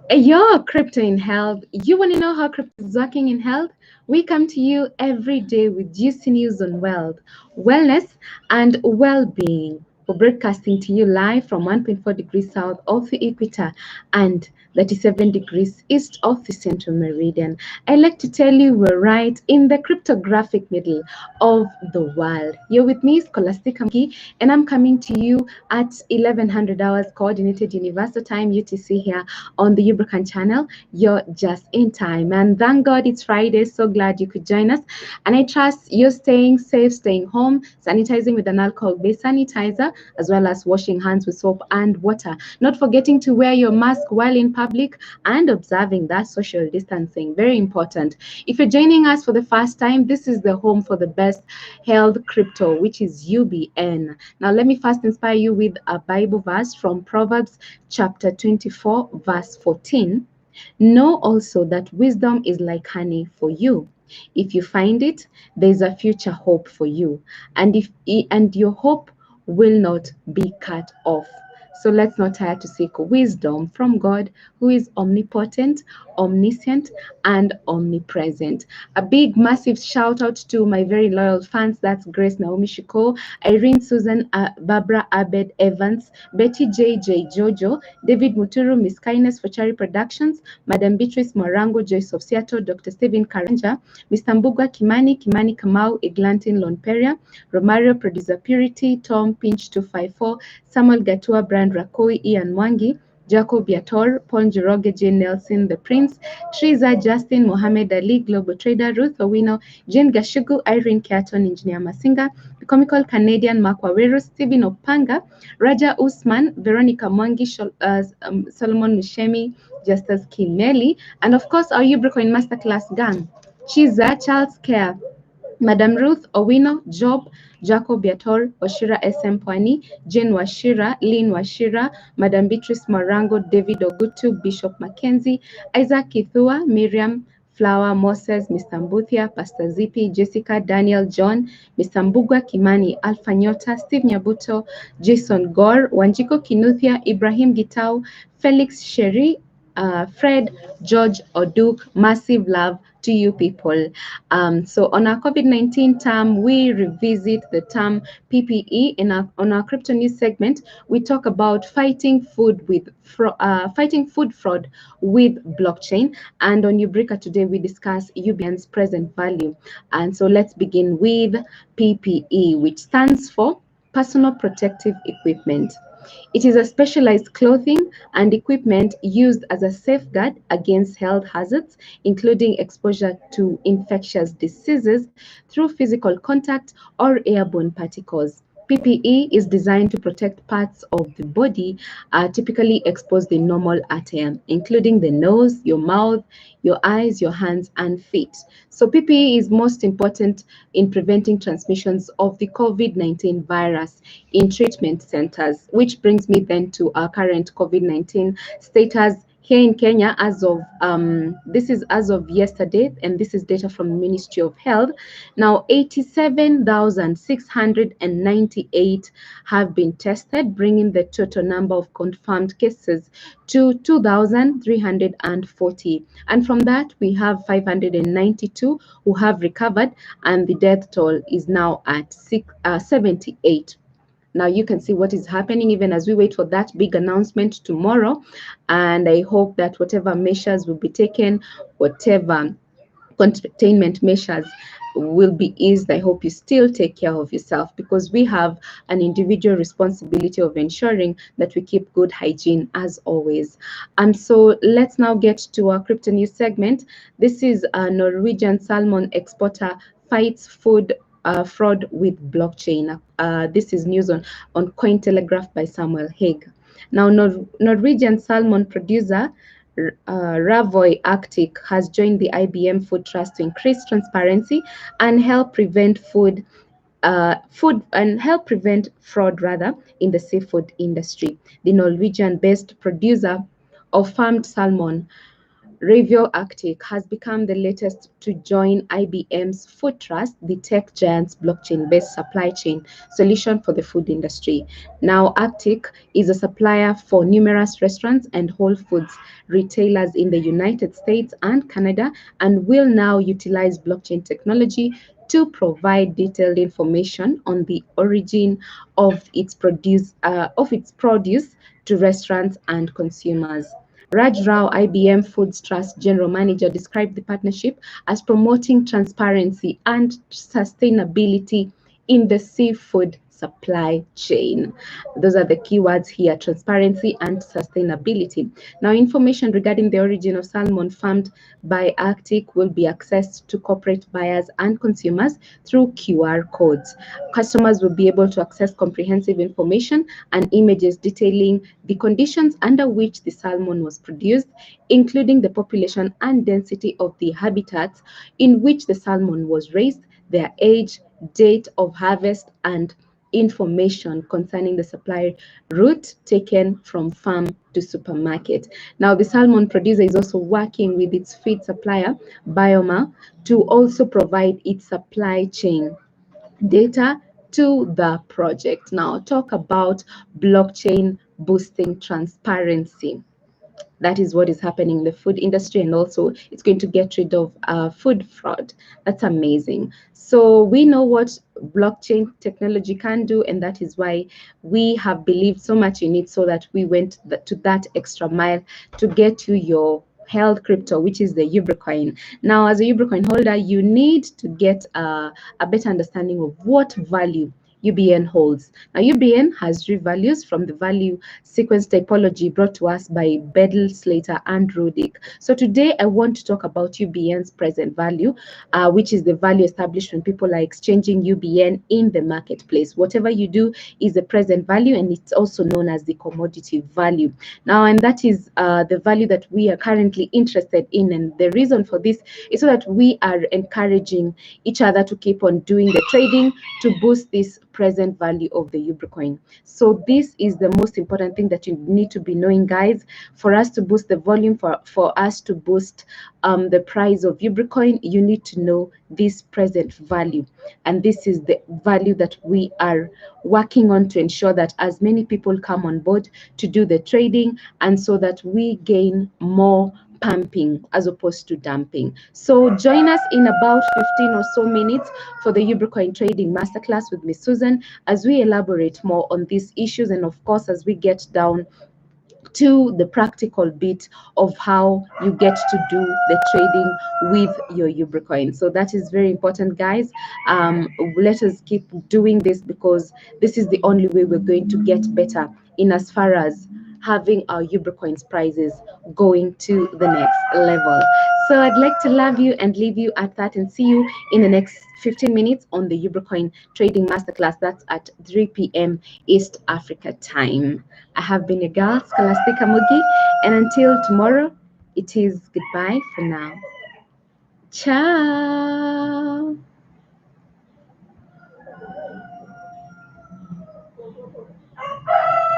Your crypto in health. You want to know how crypto is working in health? We come to you every day with juicy news on wealth, wellness, and well-being. We're broadcasting to you live from 1.4 degrees south of the equator and 37 degrees east of the central meridian. I like to tell you we're right in the cryptographic middle of the world. You're with me, Scholastica Mgi, and I'm coming to you at 1100 hours coordinated universal time UTC here on the Ubricoin channel. You're just in time. And thank God it's Friday. So glad you could join us. And I trust you're staying safe, staying home, sanitizing with an alcohol-based sanitizer, as well as washing hands with soap and water. Not forgetting to wear your mask while in public and observing that social distancing. Very important. If you're joining us for the first time, this is the home for the best health crypto, which is UBN. Now, let me first inspire you with a Bible verse from Proverbs chapter 24, verse 14. Know also that wisdom is like honey for you. If you find it, there's a future hope for you, and your hope will not be cut off. So let's not tire to seek wisdom from God, who is omnipotent, omniscient, and omnipresent. A big, massive shout out to my very loyal fans. That's Grace Naomi Shiko, Irene Susan, Barbara Abed Evans, Betty J. Jojo, David Muturu, Miss Kindness for Cherry Productions, Madam Beatrice Morango, Joyce of Seattle, Dr. Stephen Karanja, Mr. Mbugwa Kimani Kamau, Eglantin Lonperia, Romario Producer Purity, Tom Pinch 254, Samuel Gatua, Brand Rakoi, Ian Mwangi, Jacob Yator, Paul Njoroge, Jane Nelson, The Prince, Triza, Justin, Mohammed Ali, Global Trader, Ruth Owino, Jane Gashugu, Irene Keaton, Engineer Masinga, the comical Canadian Mark Wawero, Stephen Opanga, Raja Usman, Veronica Mwangi, Solomon Mushemi, Justus Kimeli, and of course our Ubricoin Masterclass gang, Chiza, Charles Care, Madam Ruth Owino, Job, Jacob Yator, Washira SM Pwani, Jane Washira, Lynn Washira, Madam Beatrice Morango, David Ogutu, Bishop Mackenzie, Isaac Kithua, Miriam Flower, Moses, Mr. Mbuthia, Pastor Zippy, Jessica, Daniel, John, Mr. Mbugwa Kimani, Alpha Nyota, Steve Nyabuto, Jason Gore, Wanjiko Kinuthia, Ibrahim Gitau, Felix Sheri, Fred, George Oduk, massive love to you people. So on our COVID-19 term, we revisit the term PPE. On our crypto news segment, we talk about fighting food fraud with blockchain. And on Ubrica today, we discuss UBN's present value. And so let's begin with PPE, which stands for Personal Protective Equipment. It is a specialized clothing and equipment used as a safeguard against health hazards, including exposure to infectious diseases through physical contact or airborne particles. PPE is designed to protect parts of the body typically exposed in normal attire, including the nose, your mouth, your eyes, your hands, and feet. So PPE is most important in preventing transmissions of the COVID-19 virus in treatment centers, which brings me then to our current COVID-19 status here in Kenya this is as of yesterday, and this is data from the Ministry of Health. Now, 87,698 have been tested, bringing the total number of confirmed cases to 2,340. And from that, we have 592 who have recovered, and the death toll is now at 78. Now you can see what is happening even as we wait for that big announcement tomorrow. And I hope that whatever measures will be taken, whatever containment measures will be eased. I hope you still take care of yourself, because we have an individual responsibility of ensuring that we keep good hygiene as always. And so let's now get to our crypto news segment. This is a Norwegian salmon exporter fights food fraud with blockchain. This is news on Cointelegraph by Samuel Haig. Now, Norwegian salmon producer Ravoy Arctic has joined the IBM Food Trust to increase transparency and help prevent fraud in the seafood industry. The Norwegian-based producer of farmed salmon, Revio Arctic has become the latest to join IBM's Food Trust, the tech giant's blockchain-based supply chain solution for the food industry. Now, Arctic is a supplier for numerous restaurants and Whole Foods retailers in the United States and Canada, and will now utilize blockchain technology to provide detailed information on the origin of its produce to restaurants and consumers. Raj Rao, IBM Foods Trust General Manager, described the partnership as promoting transparency and sustainability in the seafood supply chain. Those are the keywords here: transparency and sustainability. Now, information regarding the origin of salmon farmed by Arctic will be accessed to corporate buyers and consumers through QR codes. Customers will be able to access comprehensive information and images detailing the conditions under which the salmon was produced, including the population and density of the habitats in which the salmon was raised, their age, date of harvest, and information concerning the supply route taken from farm to supermarket. Now, the salmon producer is also working with its feed supplier, Bioma, to also provide its supply chain data to the project. Now, talk about blockchain boosting transparency. That is what is happening in the food industry, and also it's going to get rid of food fraud. That's amazing. So we know what blockchain technology can do, and that is why we have believed so much in it, so that we went to that extra mile to get you your held crypto, which is the ubricoin. Now, as a ubricoin holder, you need to get a better understanding of what value UBN holds. Now, UBN has three values from the value sequence typology brought to us by Bedell, Slater, and Rudick. So today I want to talk about UBN's present value, which is the value established when people are exchanging UBN in the marketplace. Whatever you do is the present value, and it's also known as the commodity value. Now, and that is the value that we are currently interested in. And the reason for this is so that we are encouraging each other to keep on doing the trading to boost this present value of the ubricoin. So this is the most important thing that you need to be knowing, guys. For us to boost the volume, for us to boost the price of ubricoin, you need to know this present value, and this is the value that we are working on to ensure that as many people come on board to do the trading, and so that we gain more pumping as opposed to dumping. So join us in about 15 or so minutes for the Uricoin Trading Masterclass with Miss Susan, as we elaborate more on these issues, and of course as we get down to the practical bit of how you get to do the trading with your ubricoin. So that is very important, guys. Let us keep doing this, because this is the only way we're going to get better in as far as having our ubricoins prices going to the next level. So I'd like to love you and leave you at that, and see you in the next 15 minutes on the Ubricoin Trading Masterclass. That's at 3 p.m. East Africa time. I have been your girl, Scholastica Mugi, and until tomorrow, it is goodbye for now. Ciao.